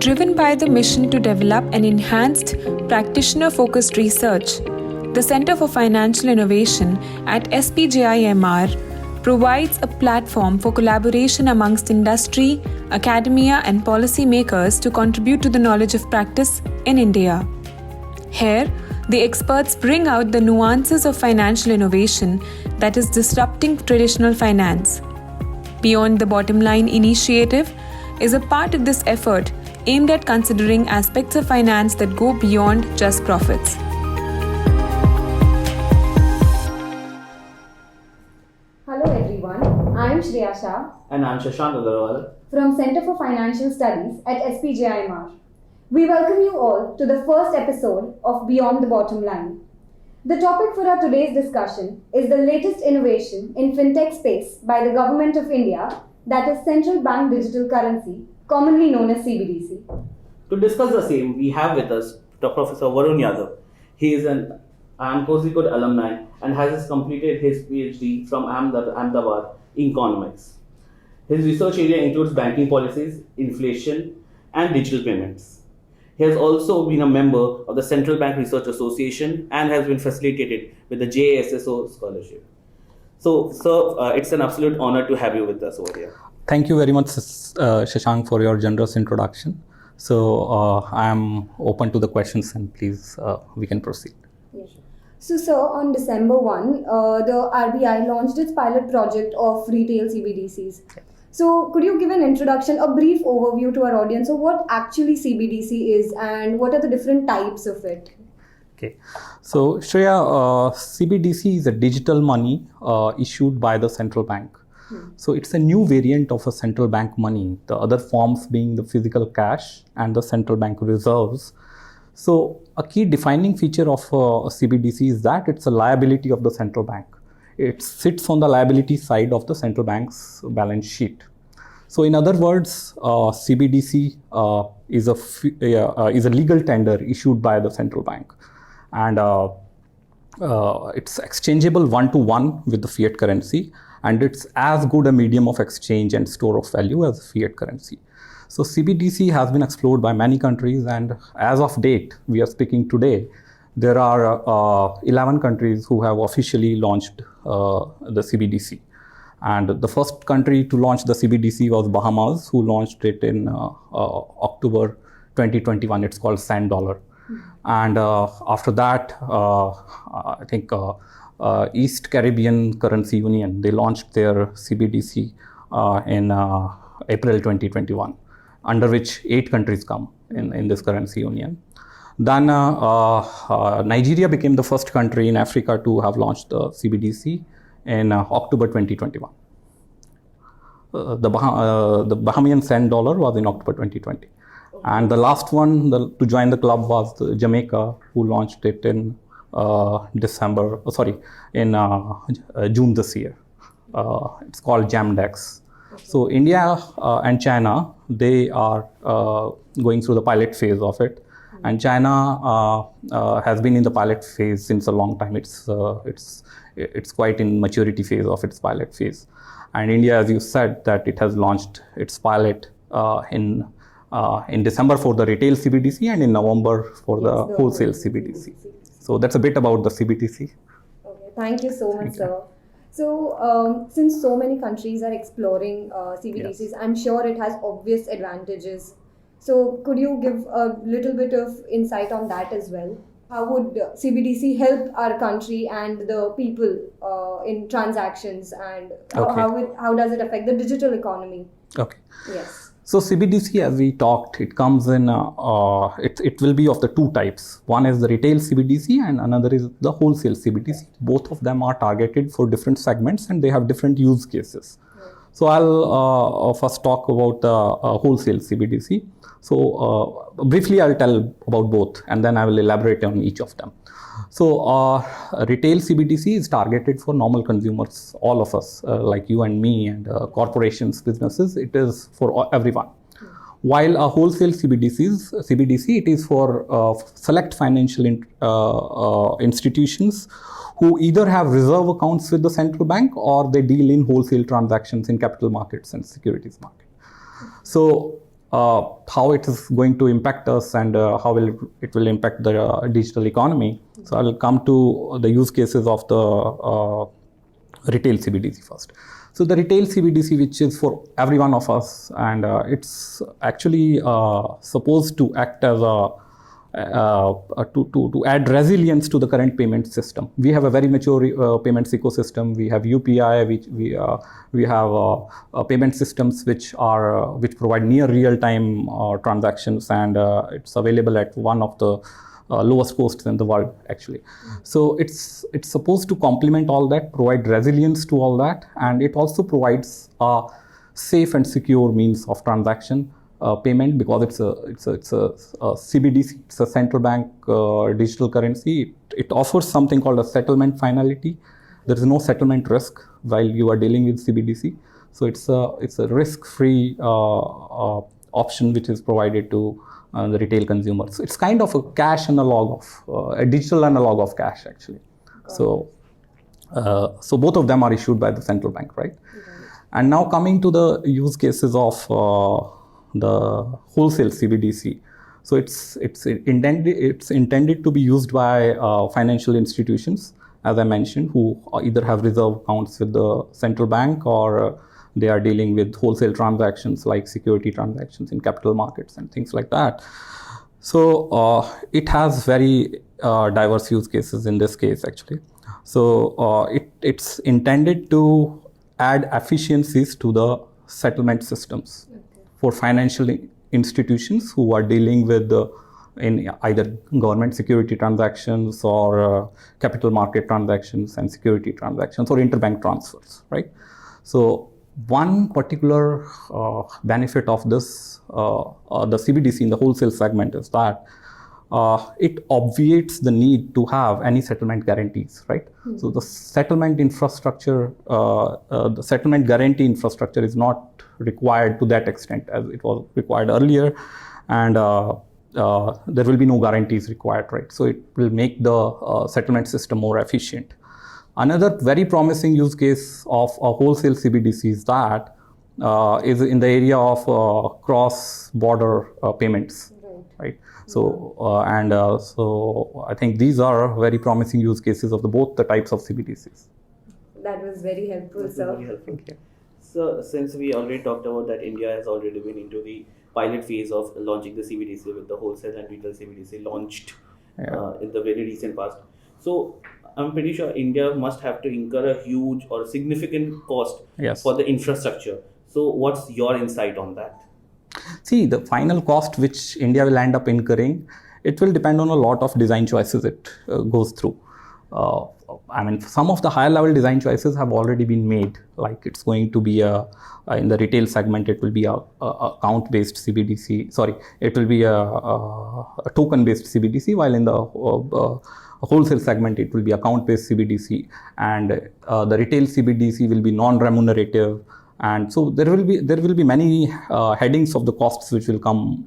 Driven by the mission to develop an enhanced, practitioner-focused research, the Center for Financial Innovation at SPJIMR provides a platform for collaboration amongst industry, academia and policymakers to contribute to the knowledge of practice in India. Here, the experts bring out the nuances of financial innovation that is disrupting traditional finance. Beyond the Bottomline initiative is a part of this effort aimed at considering aspects of finance that go beyond just profits. Hello everyone, I am Shreya Shah and I am Shashank Agarwal from Center for Financial Studies at SPJIMR. We welcome you all to the first episode of Beyond the Bottomline. The topic for our today's discussion is the latest innovation in fintech space by the Government of India, that is Central Bank Digital Currency, commonly known as CBDC. To discuss the same, we have with us Professor Varun Yadav. He is an IIM Kozhikode alumni and has completed his PhD from Ahmedabad in economics. His research area includes banking policies, inflation, and digital payments. He has also been a member of the Central Bank Research Association and has been facilitated with the JASSO scholarship. So, sir, it's an absolute honor to have you with us over here. Thank you very much, Shashank, for your generous introduction. So, I am open to the questions and please, we can proceed. Yes. So, sir, on December 1, the RBI launched its pilot project of retail CBDCs. So, could you give an introduction, a brief overview to our audience of what actually CBDC is and what are the different types of it? Okay. So, Shreya, CBDC is a digital money issued by the central bank. So, it's a new variant of a central bank money, the other forms being the physical cash and the central bank reserves. So, a key defining feature of CBDC is that it's a liability of the central bank. It sits on the liability side of the central bank's balance sheet. So, in other words, CBDC is a legal tender issued by the central bank, and it's exchangeable one-to-one with the fiat currency, and it's as good a medium of exchange and store of value as fiat currency. So, CBDC has been explored by many countries, and as of date, we are speaking today, there are 11 countries who have officially launched the CBDC. And the first country to launch the CBDC was Bahamas, who launched it in October 2021. It's called Sand Dollar. And after that, I think East Caribbean Currency Union, they launched their CBDC in April 2021, under which 8 countries come in this currency union. Then Nigeria became the first country in Africa to have launched the CBDC in October 2021. The Bahamian Sand Dollar was in October 2020. And the last one to join the club was Jamaica, who launched it in June this year. It's called JAMDEX. So India and China, they are going through the pilot phase of it. And China has been in the pilot phase since a long time. It's quite in maturity phase of its pilot phase. And India, as you said, that it has launched its pilot in December for the retail CBDC and in November for the wholesale CBDC. So that's a bit about the CBDC. Okay, thank you so much, sir. So since so many countries are exploring CBDCs, yes, I'm sure it has obvious advantages. So could you give a little bit of insight on that as well? How would CBDC help our country and the people in transactions, and how does it affect the digital economy? Okay. Yes. So CBDC, as we talked, it comes in, it will be of the two types. One is the retail CBDC and another is the wholesale CBDC. Both of them are targeted for different segments and they have different use cases. So I'll first talk about the wholesale CBDC. So briefly, I'll tell about both and then I will elaborate on each of them. So retail CBDC is targeted for normal consumers, all of us, like you and me and corporations, businesses. It is for everyone. While a wholesale CBDC, it is for select financial institutions who either have reserve accounts with the central bank or they deal in wholesale transactions in capital markets and securities market. So how it is going to impact us and how it will impact the digital economy. So I will come to the use cases of the retail CBDC first. So the retail CBDC, which is for every one of us, and it's actually supposed to act as to add resilience to the current payment system. We have a very mature payments ecosystem. We have UPI, we have payment systems which provide near real-time transactions, and it's available at one of the lowest costs in the world, actually. So it's supposed to complement all that, provide resilience to all that, and it also provides a safe and secure means of transaction payment, because it's a CBDC, it's a central bank digital currency. It offers something called a settlement finality. There is no settlement risk while you are dealing with CBDC. So it's a risk-free option which is provided to the retail consumers. So it's kind of a cash analog of a digital analog of cash, actually. So both of them are issued by the central bank, right? And now coming to the use cases of the wholesale CBDC. So it's intended to be used by financial institutions, as I mentioned, who either have reserve accounts with the central bank, or they are dealing with wholesale transactions like security transactions in capital markets and things like that. So it has very diverse use cases in this case, actually. So it's intended to add efficiencies to the settlement systems for financial institutions who are dealing with in either government security transactions or capital market transactions and security transactions or interbank transfers, right? So one particular benefit of this, the CBDC in the wholesale segment, is that it obviates the need to have any settlement guarantees, right? So the settlement infrastructure, the settlement guarantee infrastructure is not required to that extent as it was required earlier, and there will be no guarantees required, right? So it will make the settlement system more efficient. Another very promising use case of a wholesale CBDC is that is in the area of cross-border payments, right? So so I think these are very promising use cases of both the types of CBDCs. That was very helpful, sir. Very helpful. Okay. So since we already talked about that, India has already been into the pilot phase of launching the CBDC, with the wholesale and retail CBDC launched in the very recent past. So I'm pretty sure India must have to incur a huge or significant cost for the infrastructure. So what's your insight on that? See, the final cost which India will end up incurring, it will depend on a lot of design choices it goes through. I mean, some of the higher level design choices have already been made, like it's going to be in the retail segment, it will be a account based CBDC, it will be a token based CBDC, while in the wholesale segment it will be account based CBDC, and the retail CBDC will be non-remunerative. And so there will be many headings of the costs which will come,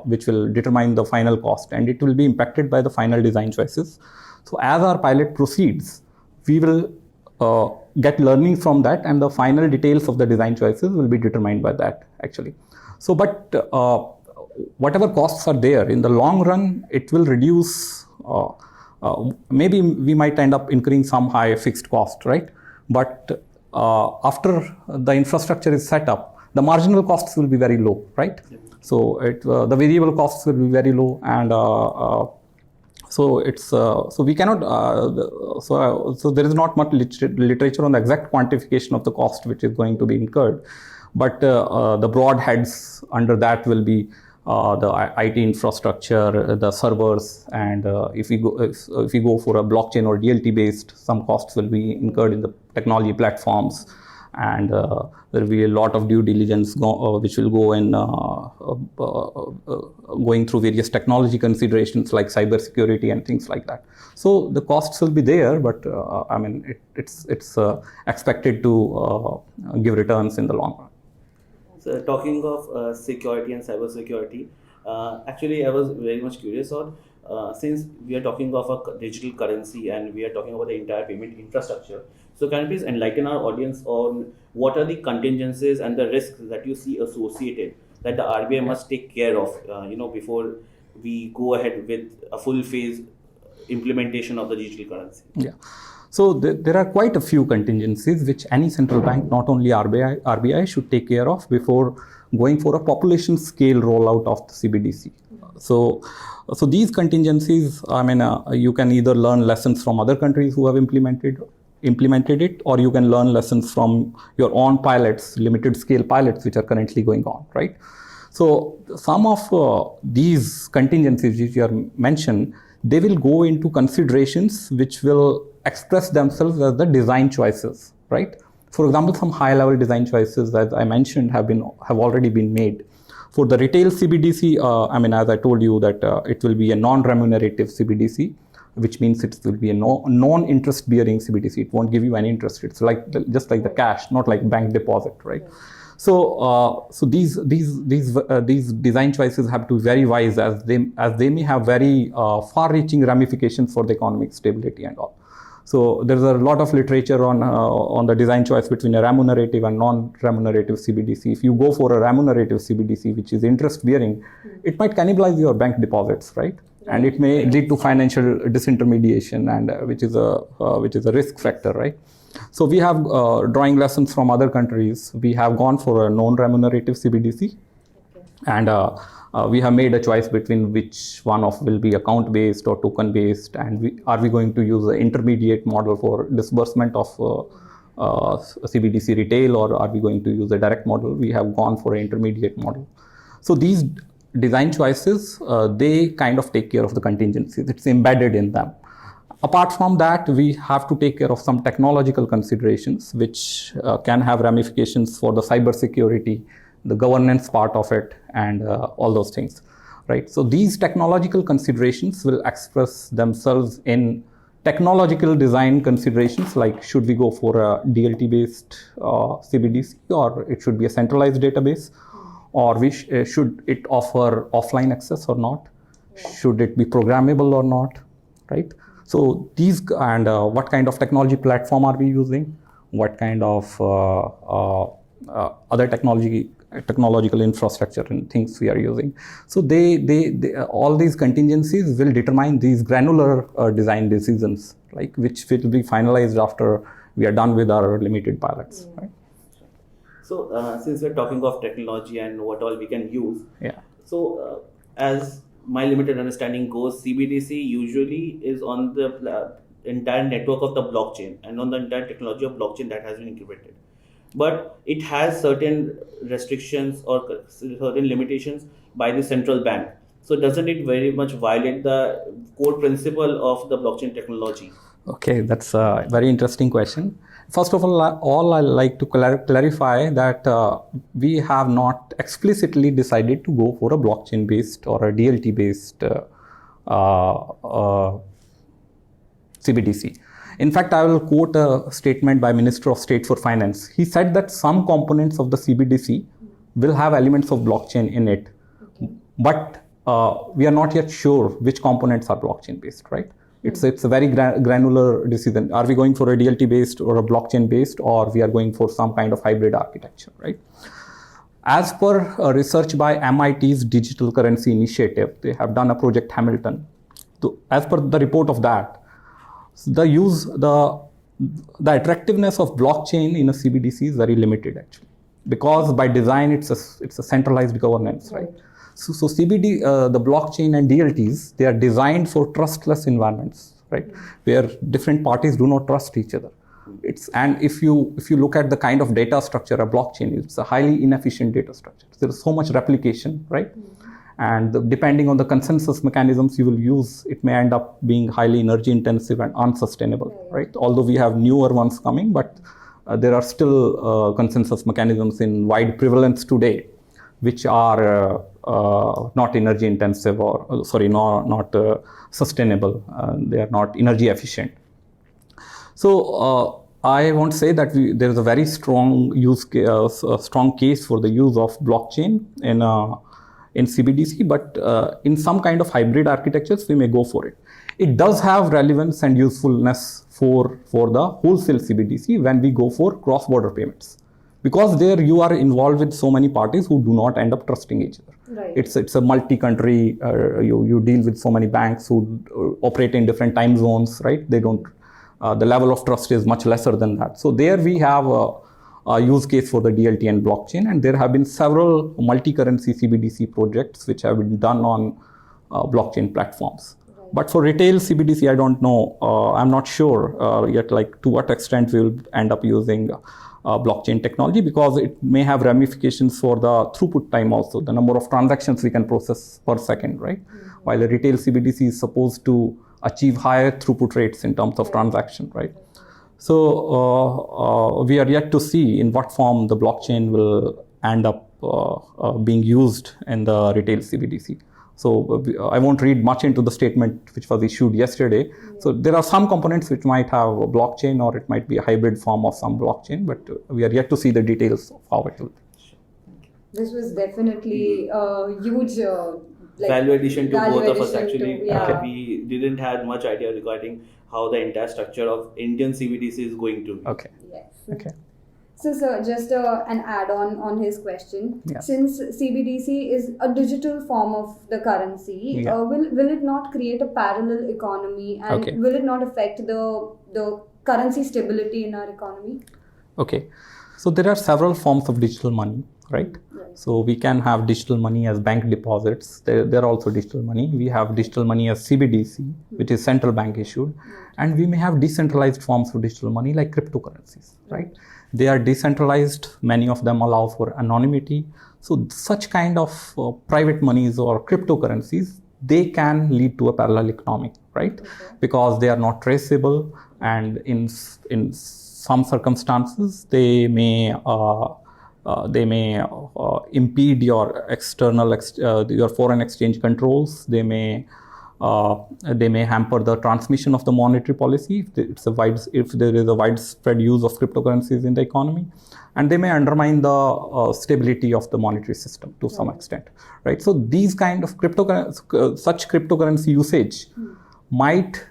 which will determine the final cost, and it will be impacted by the final design choices. So as our pilot proceeds, we will get learning from that, and the final details of the design choices will be determined by that, actually. So, but whatever costs are there, in the long run, it will reduce. Maybe we might end up incurring some high fixed cost, right? But after the infrastructure is set up, the marginal costs will be very low, right? So the variable costs will be very low, and so it's so we cannot so there is not much literature on the exact quantification of the cost which is going to be incurred, but the broad heads under that will be the IT infrastructure, the servers, and if we go for a blockchain or DLT based, some costs will be incurred in the technology platforms, and there will be a lot of due diligence which will go in going through various technology considerations like cyber security and things like that. So the costs will be there, but I mean it's expected to give returns in the long run. So talking of security and cyber security, actually I was very much curious on, since we are talking of a digital currency and we are talking about the entire payment infrastructure. So can you please enlighten our audience on what are the contingencies and the risks that you see associated that the RBI must take care of, before we go ahead with a full phase implementation of the digital currency? Yeah. So there are quite a few contingencies which any central bank, not only RBI should take care of before going for a population scale rollout of the CBDC. So these contingencies, you can either learn lessons from other countries who have implemented it, or you can learn lessons from your own pilots, limited scale pilots, which are currently going on, right? So some of these contingencies which you have mentioned, they will go into considerations which will express themselves as the design choices, right? For example, some high-level design choices, as I mentioned, have already been made. For the retail CBDC, as I told you that it will be a non-remunerative CBDC, which means it will be a non-interest bearing CBDC. It won't give you any interest. It's just like the cash, not like bank deposit, right? So these design choices have to be very wise, as they may have very far-reaching ramifications for the economic stability and all. So there's a lot of literature on the design choice between a remunerative and non-remunerative CBDC. If you go for a remunerative CBDC, which is interest-bearing, it might cannibalize your bank deposits, right? And it may lead to financial disintermediation, and which is a risk factor, right? So we have drawing lessons from other countries. We have gone for a non-remunerative CBDC, and we have made a choice between which one will be account-based or token-based, and are we going to use the intermediate model for disbursement of CBDC retail, or are we going to use a direct model? We have gone for an intermediate model. So these design choices, they kind of take care of the contingencies. It's embedded in them. Apart from that, we have to take care of some technological considerations, which can have ramifications for the cyber security, the governance part of it, and all those things, right? So these technological considerations will express themselves in technological design considerations, like should we go for a DLT-based CBDC, or it should be a centralized database, or should it offer offline access or not? Should it be programmable or not, right? So these, and what kind of technology platform are we using? What kind of other technological infrastructure and things we are using? So they all these contingencies will determine these granular design decisions, like which will be finalized after we are done with our limited pilots, right? So since we're talking of technology and what all we can use, yeah. So as my limited understanding goes, CBDC usually is on the entire network of the blockchain and on the entire technology of blockchain that has been incubated. But it has certain restrictions or certain limitations by the central bank. So doesn't it very much violate the core principle of the blockchain technology? Okay, that's a very interesting question. First of all I like to clarify that we have not explicitly decided to go for a blockchain-based or a DLT-based CBDC. In fact, I will quote a statement by Minister of State for Finance. He said that some components of the CBDC will have elements of blockchain in it, but we are not yet sure which components are blockchain-based, right? It's a very granular decision. Are we going for a DLT-based or a blockchain-based, or we are going for some kind of hybrid architecture, right? As per research by MIT's Digital Currency Initiative, they have done a project Hamilton. So as per the report of that, the attractiveness of blockchain in a CBDC is very limited, actually, because by design it's a centralized governance, right? So CBD, the blockchain and DLTs, they are designed for trustless environments, right? Where different parties do not trust each other. And if you look at the kind of data structure of blockchain, it's a highly inefficient data structure. There is so much replication, right? And depending on the consensus mechanisms you will use, it may end up being highly energy intensive and unsustainable, right? Although we have newer ones coming, but there are still consensus mechanisms in wide prevalence today, which are not energy intensive or not sustainable. They are not energy efficient. So I won't say that there is a very strong strong case for the use of blockchain in CBDC, but in some kind of hybrid architectures we may go for it. It does have relevance and usefulness for the wholesale CBDC when we go for cross-border payments. because there you are involved with so many parties who do not end up trusting each other. Right. It's a multi-country, you deal with so many banks who operate in different time zones, right? They don't, the level of trust is much lesser than that. So there we have a use case for the DLT and blockchain, and there have been several multi-currency CBDC projects which have been done on blockchain platforms. Right. But for retail CBDC, I don't know. I'm not sure yet, like to what extent we will end up using blockchain technology, because it may have ramifications for the throughput time also, the number of transactions we can process per second, right? While a retail CBDC is supposed to achieve higher throughput rates in terms of transaction, right? So we are yet to see in what form the blockchain will end up being used in the retail CBDC. So I won't read much into the statement which was issued yesterday. So there are some components which might have a blockchain, or it might be a hybrid form of some blockchain, but we are yet to see the details of how it will be. This was definitely a huge value addition to value both of us. addition Actually, to- yeah. we didn't have much idea regarding how the entire structure of Indian CBDC is going to be. Okay. Yes. Okay. So, sir, just an add-on on his question. Yeah. Since CBDC is a digital form of the currency, Yeah. will it not create a parallel economy, and Okay. will it not affect the currency stability in our economy? Okay. So there are several forms of digital money, right? Right. So we can have digital money as bank deposits. They're also digital money. We have digital money as CBDC, which is central bank issued. And we may have decentralized forms of digital money like cryptocurrencies, right? They are decentralized. Many of them allow for anonymity. So such kind of private monies or cryptocurrencies, they can lead to a parallel economy, right? Because they are not traceable, and in some circumstances they may impede your external your foreign exchange controls. They may hamper the transmission of the monetary policy if there is a widespread use of cryptocurrencies in the economy, and they may undermine the stability of the monetary system to some extent, right? So these kind of such cryptocurrency usage might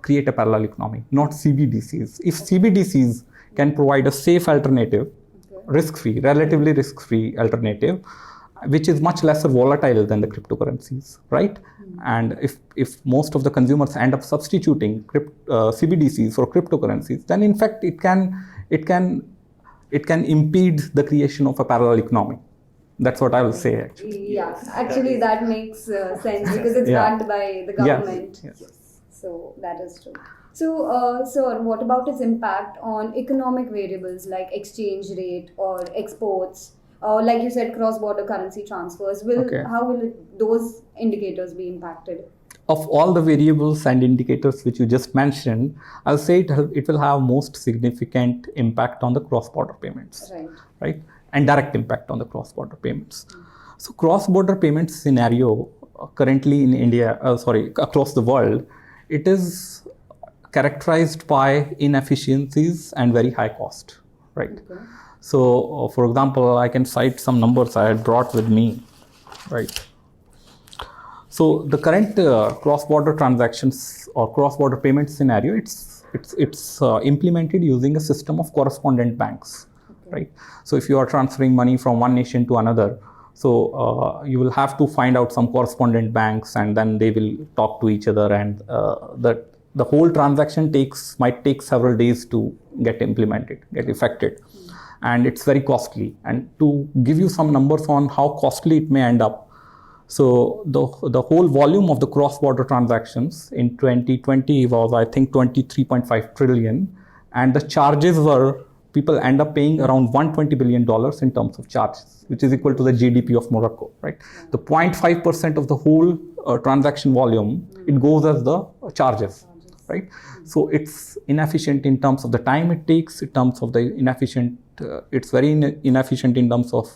create a parallel economy, not CBDCs. If CBDCs can provide a safe alternative, risk-free, relatively risk-free alternative, which is much lesser volatile than the cryptocurrencies, right? And if most of the consumers end up substituting CBDCs for cryptocurrencies, then in fact it can impede the creation of a parallel economy. That's what I will say, actually. Yeah, actually that makes sense because it's Yeah. backed by the government. Yes. So that is true. So, sir, what about its impact on economic variables like exchange rate or exports? Like you said, cross-border currency transfers. How will those indicators be impacted? Of all the variables and indicators which you just mentioned, I'll say it will have most significant impact on the cross-border payments, right? And direct impact on the cross-border payments. So cross-border payments scenario currently in India, across the world, it is characterized by inefficiencies and very high cost, right? Okay. So, for example, I can cite some numbers I had brought with me, right? So, the current cross-border transactions or cross-border payment scenario, it's implemented using a system of correspondent banks, right? So, if you are transferring money from one nation to another, so you will have to find out some correspondent banks, and then they will talk to each other, and the whole transaction might take several days to get effected. And it's very costly. And to give you some numbers on how costly it may end up, so the whole volume of the cross-border transactions in 2020 was, I think, 23.5 trillion, and the charges were, people end up paying around $120 billion in terms of charges, which is equal to the GDP of Morocco, right? The 0.5% of the whole transaction volume, it goes as the charges, right? So it's inefficient in terms of the time it takes, in terms of the it's very inefficient in terms of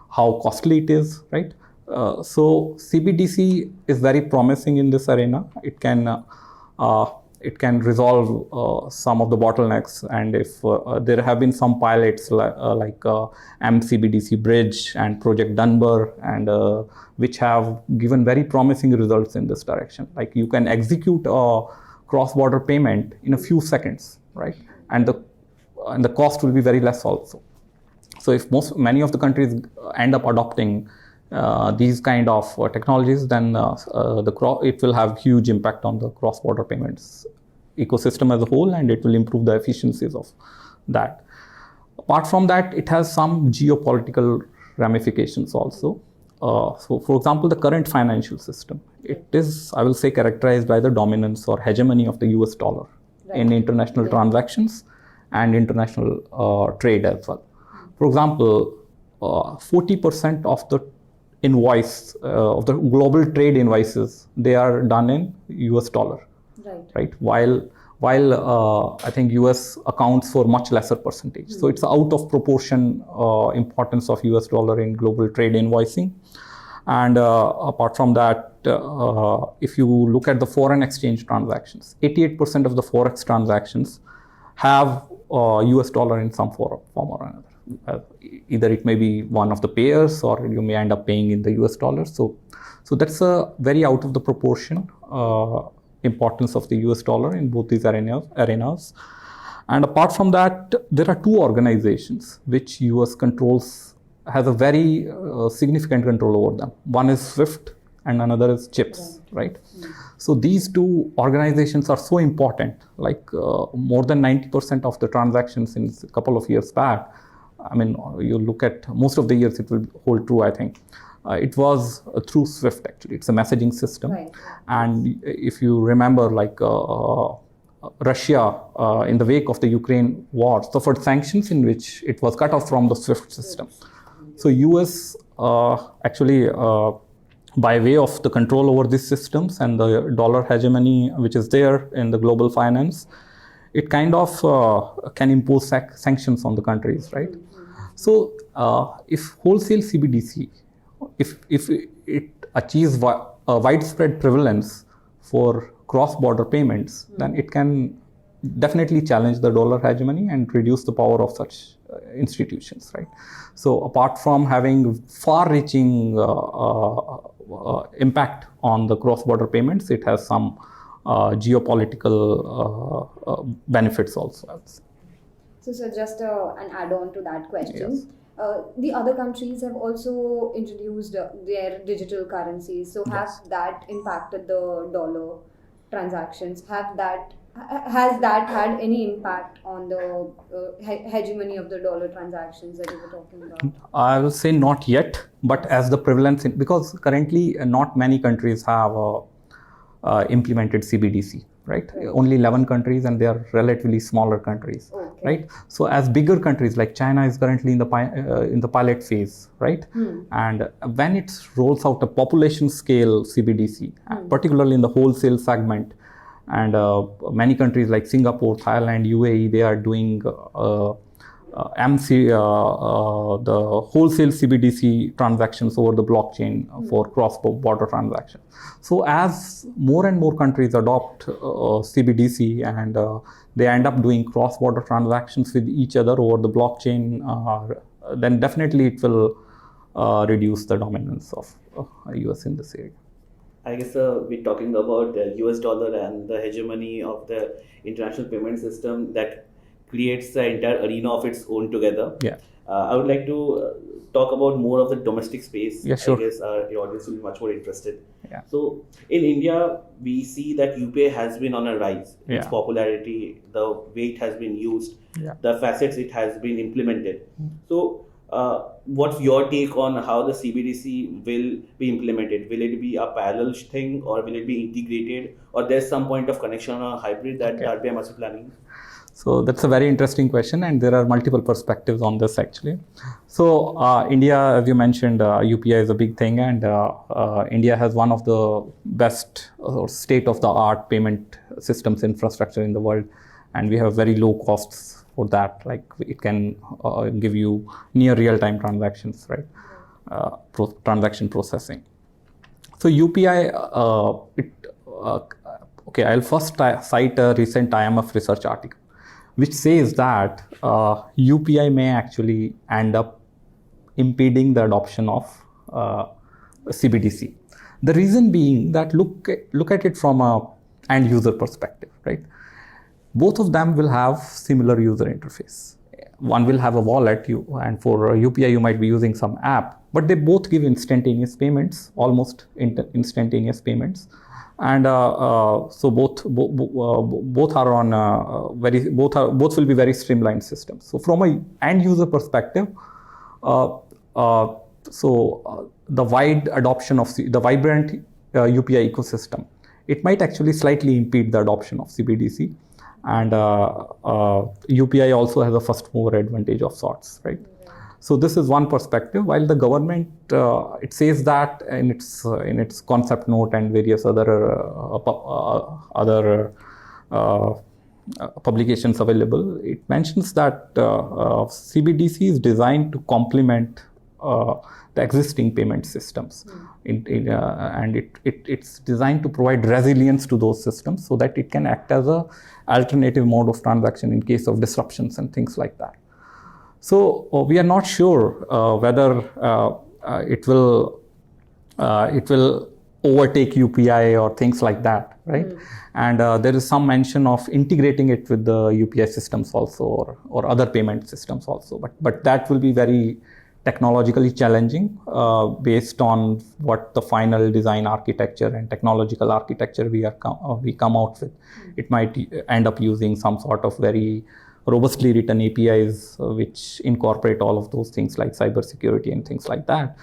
how costly it is, right? So CBDC is very promising in this arena. It can resolve some of the bottlenecks, and if there have been some pilots like MCBDC Bridge and Project Dunbar, and which have given very promising results in this direction. Like you can execute a cross-border payment in a few seconds, right? And the cost will be very less also. So if many of the countries end up adopting these kind of technologies, then it will have huge impact on the cross-border payments ecosystem as a whole, and it will improve the efficiencies of that. Apart from that, it has some geopolitical ramifications also. So, for example, the current financial system, it is, I will say, characterized by the dominance or hegemony of the US dollar in international transactions and international trade as well. For example, 40% of the invoice of the global trade invoices, they are done in US dollar, right? While I think US accounts for much lesser percentage. So it's out of proportion importance of US dollar in global trade invoicing. And apart from that, if you look at the foreign exchange transactions, 88% of the forex transactions have US dollar in some form or another. Either it may be one of the payers, or you may end up paying in the US dollar. So that's a very out of the proportion importance of the US dollar in both these arenas. And apart from that, there are two organizations which US has a very significant control over them. One is SWIFT and another is CHIPS, right? So these two organizations are so important, like more than 90% of the transactions in a couple of years back. I mean, you look at most of the years, it will hold true, I think. It was through SWIFT, actually. It's a messaging system. And if you remember, like Russia, in the wake of the Ukraine war, suffered sanctions in which it was cut off from the SWIFT system. So US actually, by way of the control over these systems and the dollar hegemony which is there in the global finance, it kind of can impose sanctions on the countries, right? So if wholesale CBDC, if it achieves a widespread prevalence for cross-border payments, then it can definitely challenge the dollar hegemony and reduce the power of such institutions, right? So apart from having far-reaching impact on the cross-border payments, it has some geopolitical benefits also. So just an add-on to that question. The other countries have also introduced their digital currencies. So has that impacted the dollar transactions? Has that had any impact on the hegemony of the dollar transactions that you were talking about? I will say not yet, but as the prevalence, because currently not many countries have implemented CBDC, right? Only 11 countries, and they are relatively smaller countries, right? So as bigger countries like China is currently in the pilot phase, right? And when it rolls out a population scale CBDC, particularly in the wholesale segment, and many countries like Singapore, Thailand, UAE, they are doing the wholesale CBDC transactions over the blockchain for cross-border transactions. So as more and more countries adopt CBDC and they end up doing cross-border transactions with each other over the blockchain, then definitely it will reduce the dominance of US in this area. I guess we're talking about the US dollar and the hegemony of the international payment system that creates the entire arena of its own together. I would like to talk about more of the domestic space. Yeah, sure. I guess your audience will be much more interested. So in India, we see that UPI has been on a rise. Its popularity, the way it has been used, the facets it has been implemented. So what's your take on how the CBDC will be implemented? Will it be a parallel thing, or will it be integrated, or there's some point of connection or hybrid that RBI must be planning? So that's a very interesting question, and there are multiple perspectives on this actually. So India, as you mentioned, UPI is a big thing, and India has one of the best state-of-the-art payment systems infrastructure in the world, and we have very low costs for that. Like it can give you near real-time transactions, right? Transaction processing. So UPI, I'll first cite a recent IMF research article, which says that UPI may actually end up impeding the adoption of CBDC. The reason being that look at it from a end user perspective, right? Both of them will have similar user interface. one will have a wallet, and for UPI you might be using some app, but they both give instantaneous payments, almost instantaneous payments, and so both are on both will be very streamlined systems. So from a end user perspective, the wide adoption of the vibrant UPI ecosystem, it might actually slightly impede the adoption of CBDC. And UPI also has a first mover advantage of sorts, right? So this is one perspective. While the government, it says that in its concept note and various other publications available, it mentions that CBDC is designed to complement the existing payment systems, and it's designed to provide resilience to those systems so that it can act as a alternative mode of transaction in case of disruptions and things like that. So we are not sure whether it will overtake UPI or things like that, right? And there is some mention of integrating it with the UPI systems also, or other payment systems also, but that will be very technologically challenging based on what the final design architecture and technological architecture we come out with. It might end up using some sort of very robustly written APIs which incorporate all of those things like cybersecurity and things like that.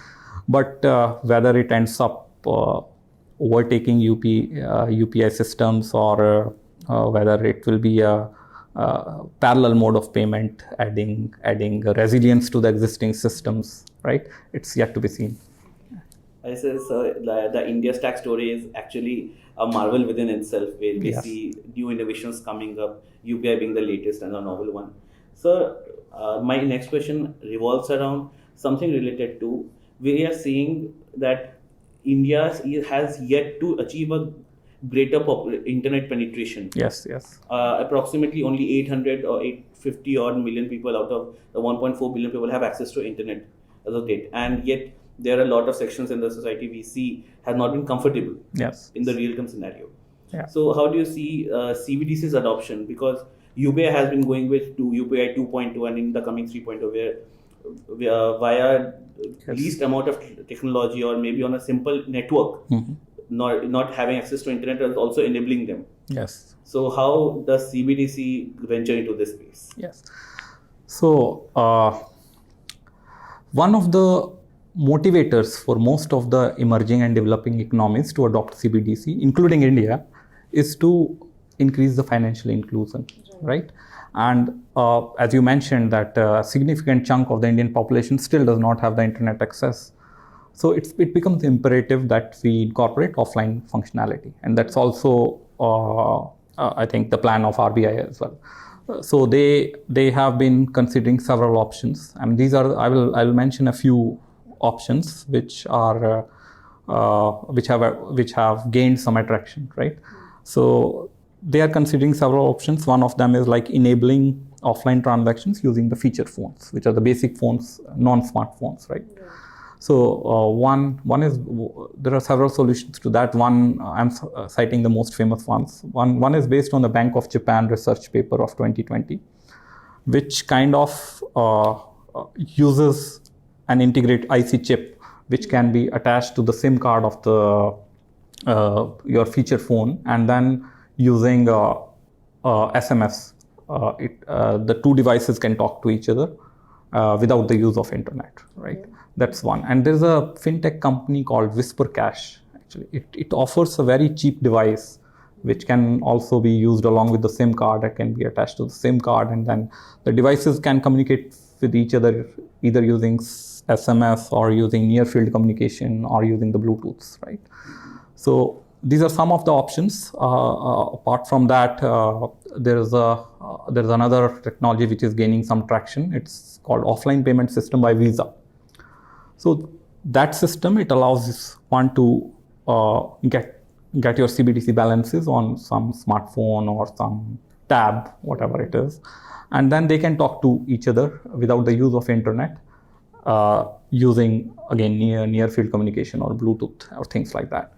But whether it ends up overtaking UPI systems, or whether it will be a parallel mode of payment, adding resilience to the existing systems, right? It's yet to be seen. I say, the India Stack story is actually a marvel within itself, where we see new innovations coming up, UPI being the latest and a novel one. So my next question revolves around something related to, we are seeing that India has yet to achieve a greater internet penetration. Yes. Approximately only 800 or 850 odd million people out of the 1.4 billion people have access to internet as of date, and yet there are a lot of sections in the society we see have not been comfortable in the real-time scenario. So how do you see CBDC's adoption? Because UPI has been going with UPI 2.2 and in the coming 3.0, where via least amount of technology, or maybe on a simple network, not having access to internet is also enabling them. Yes. So how does CBDC venture into this space? Yes. So one of the motivators for most of the emerging and developing economies to adopt CBDC, including India, is to increase the financial inclusion, right? And as you mentioned, that a significant chunk of the Indian population still does not have the internet access. So it becomes imperative that we incorporate offline functionality, and that's also I think the plan of RBI as well. So they have been considering several options, and these are I will mention a few options which are which have gained some attraction, right? So they are considering several options. One of them is like enabling offline transactions using the feature phones, which are the basic phones, non-smartphones, right? So one is, there are several solutions to that. One, I'm citing the most famous ones. One is based on the Bank of Japan research paper of 2020, which kind of uses an integrated IC chip, which can be attached to the SIM card of the your feature phone, and then using SMS, the two devices can talk to each other without the use of internet, right? That's one. And there's a fintech company called Whisper Cash. Actually, it offers a very cheap device which can also be used along with the SIM card. It can be attached to the SIM card, and then the devices can communicate with each other either using SMS or using near field communication or using the Bluetooth, right? So these are some of the options. Apart from that, there's another technology which is gaining some traction. It's called offline payment system by Visa. So that system, it allows one to get your CBDC balances on some smartphone or some tab, whatever it is, and then they can talk to each other without the use of internet, using again near field communication or Bluetooth or things like that.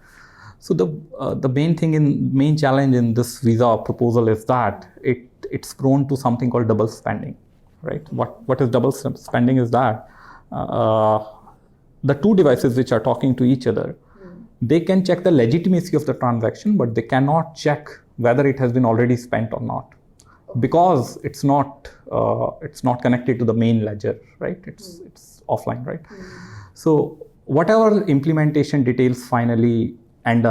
So the main challenge in this Visa proposal is that it's prone to something called double spending. right? What is double spending is that the two devices which are talking to each other, they can check the legitimacy of the transaction, but they cannot check whether it has been already spent or not, because it's not connected to the main ledger, right? It's offline, right? So whatever implementation details finally we end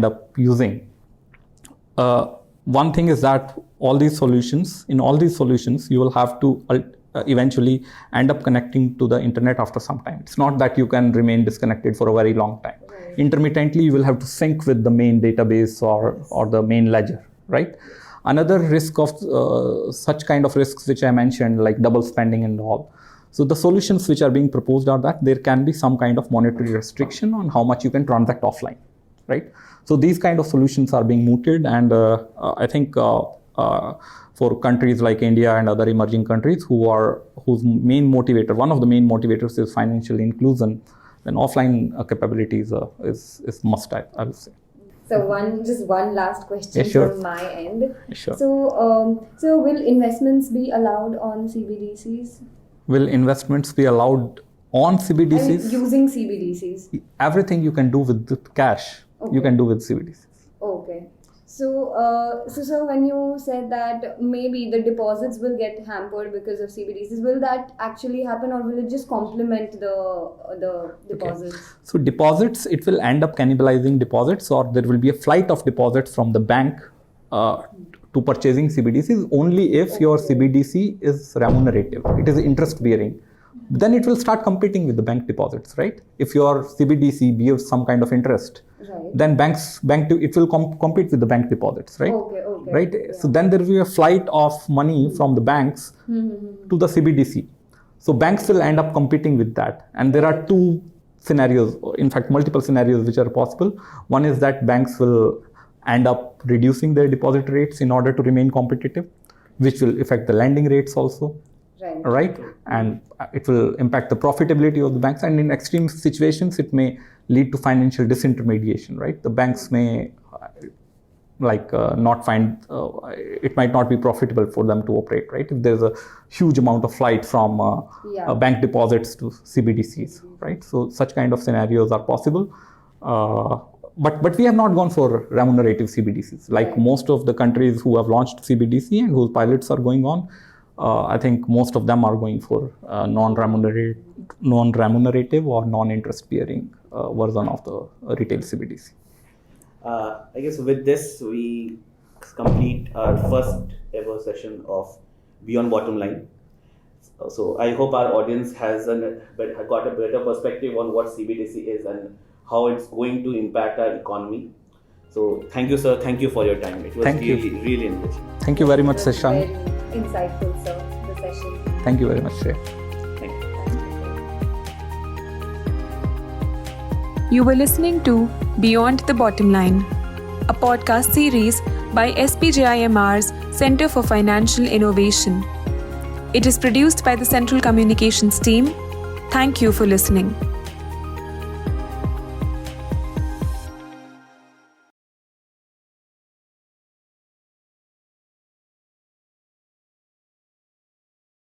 up using, one thing is that in all these solutions, you will have to eventually end up connecting to the internet after some time. It's not that you can remain disconnected for a very long time. Right. Intermittently, you will have to sync with the main database or the main ledger, right? Another risk of such kind of risks which I mentioned, like double spending and all. So the solutions which are being proposed are that there can be some kind of monetary restriction on how much you can transact offline, right? So these kind of solutions are being mooted, and I think for countries like India and other emerging countries whose main motivator, one of the main motivators is financial inclusion, then offline capabilities is must, I would say. So just one last question sure. from my end. Sure. So will investments be allowed on CBDCs? Will investments be allowed on CBDCs? I mean, using CBDCs. Everything you can do with cash, you can do with CBDCs. Okay. So when you said that maybe the deposits will get hampered because of CBDCs, will that actually happen, or will it just complement the deposits? Okay. So deposits, it will end up cannibalizing deposits, or there will be a flight of deposits from the bank to purchasing CBDCs only if your CBDC is remunerative. It is interest bearing. Then it will start competing with the bank deposits, right? If your CBDC bears some kind of interest, then it will compete with the bank deposits, right? Okay. Right. Yeah. So then there will be a flight of money from the banks to the CBDC. So banks will end up competing with that, and there are two scenarios, in fact multiple scenarios which are possible. One is that banks will end up reducing their deposit rates in order to remain competitive, which will affect the lending rates also. Right? And it will impact the profitability of the banks, and in extreme situations it may lead to financial disintermediation, right? The banks may not find, it might not be profitable for them to operate, right? If there's a huge amount of flight from bank deposits to CBDCs, right? So such kind of scenarios are possible. But we have not gone for remunerative CBDCs. Like most of the countries who have launched CBDC and whose pilots are going on, I think most of them are going for non-remunerative or non-interest bearing version of the retail CBDC. I guess with this, we complete our first ever session of Beyond Bottomline. So I hope our audience has got a better perspective on what CBDC is and how it's going to impact our economy. So thank you, sir. Thank you for your time. It was really enriching. Thank you very much, Seshan. Very insightful, sir, the session. Thank you very much, Shay. Thank you. You were listening to Beyond the Bottomline, a podcast series by SPJIMR's Center for Financial Innovation. It is produced by the Central Communications team. Thank you for listening.